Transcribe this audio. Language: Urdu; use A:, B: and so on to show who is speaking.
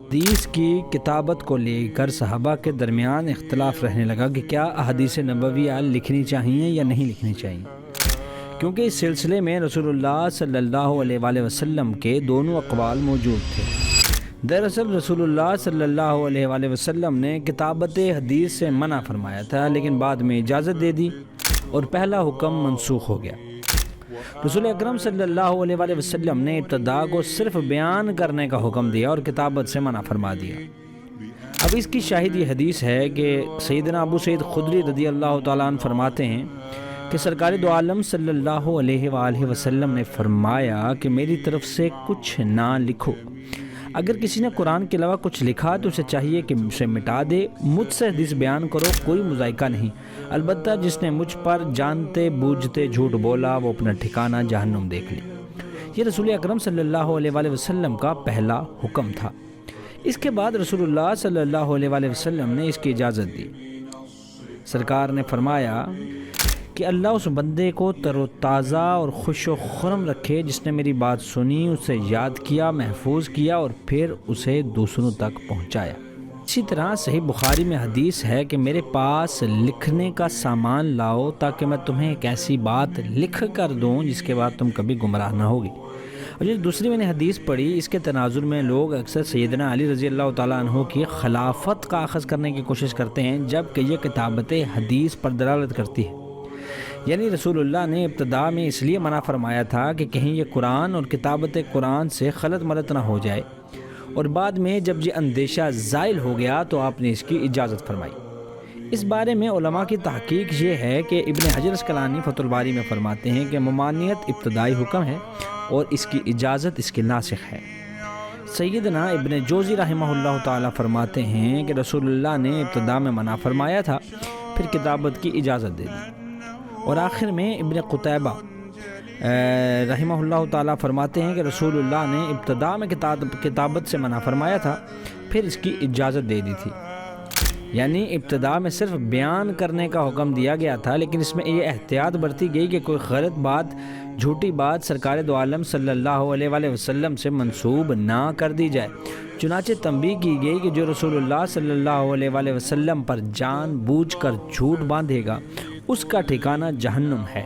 A: حدیث کی کتابت کو لے کر صحابہ کے درمیان اختلاف رہنے لگا کہ کیا احادیث نبویہ لکھنی چاہیے یا نہیں لکھنی چاہیے، کیونکہ اس سلسلے میں رسول اللہ صلی اللہ علیہ وآلہ وسلم کے دونوں اقوال موجود تھے۔ دراصل رسول اللہ صلی اللہ علیہ وآلہ وسلم نے کتابت حدیث سے منع فرمایا تھا، لیکن بعد میں اجازت دے دی اور پہلا حکم منسوخ ہو گیا۔ رسول اکرم صلی اللہ علیہ وآلہ وسلم نے ابتداء کو صرف بیان کرنے کا حکم دیا اور کتابت سے منع فرما دیا۔ اب اس کی شاہد یہ حدیث ہے کہ سیدنا ابو سعید خدری رضی اللہ تعالیٰ عنہ فرماتے ہیں کہ سرکار دو عالم صلی اللہ علیہ وآلہ وسلم نے فرمایا کہ میری طرف سے کچھ نہ لکھو۔ اگر کسی نے قرآن کے علاوہ کچھ لکھا تو اسے چاہیے کہ اسے مٹا دے، مجھ سے حدیث بیان کرو، کوئی مذائقہ نہیں، البتہ جس نے مجھ پر جانتے بوجھتے جھوٹ بولا وہ اپنا ٹھکانہ جہنم دیکھ لے۔ یہ رسول اکرم صلی اللہ علیہ وآلہ وسلم کا پہلا حکم تھا۔ اس کے بعد رسول اللہ صلی اللہ علیہ وآلہ وسلم نے اس کی اجازت دی۔ سرکار نے فرمایا کہ اللہ اس بندے کو تر و تازہ اور خوش و خرم رکھے جس نے میری بات سنی، اسے یاد کیا، محفوظ کیا اور پھر اسے دوسروں تک پہنچایا۔ اسی طرح صحیح بخاری میں حدیث ہے کہ میرے پاس لکھنے کا سامان لاؤ تاکہ میں تمہیں ایک ایسی بات لکھ کر دوں جس کے بعد تم کبھی گمراہ نہ ہوگی۔ اور جو دوسری میں نے حدیث پڑھی، اس کے تناظر میں لوگ اکثر سیدنا علی رضی اللہ تعالیٰ عنہ کی خلافت کا اخذ کرنے کی کوشش کرتے ہیں، جبکہ یہ کتابت حدیث پر دلالت کرتی ہے۔ یعنی رسول اللہ نے ابتداء میں اس لیے منع فرمایا تھا کہ کہیں یہ قرآن اور کتابت قرآن سے خلط ملط نہ ہو جائے، اور بعد میں جب یہ اندیشہ زائل ہو گیا تو آپ نے اس کی اجازت فرمائی۔ اس بارے میں علماء کی تحقیق یہ ہے کہ ابن حجر اسقلانی فتح الباری میں فرماتے ہیں کہ ممانعت ابتدائی حکم ہے اور اس کی اجازت اس کے ناسخ ہے۔ سیدنا ابن جوزی رحمہ اللہ تعالیٰ فرماتے ہیں کہ رسول اللہ نے ابتداء میں منع فرمایا تھا، پھر کتابت کی اجازت دے دی۔ اور آخر میں ابن قتیبہ رحمہ اللہ تعالیٰ فرماتے ہیں کہ رسول اللہ نے ابتداء میں کتابت سے منع فرمایا تھا، پھر اس کی اجازت دے دی تھی۔ یعنی ابتداء میں صرف بیان کرنے کا حکم دیا گیا تھا، لیکن اس میں یہ احتیاط برتی گئی کہ کوئی غلط بات، جھوٹی بات سرکار دو عالم صلی اللہ علیہ وآلہ وسلم سے منسوب نہ کر دی جائے۔ چنانچہ تنبیہ کی گئی کہ جو رسول اللہ صلی اللہ علیہ وآلہ وسلم پر جان بوجھ کر جھوٹ باندھے گا اس کا ٹھکانہ جہنم ہے۔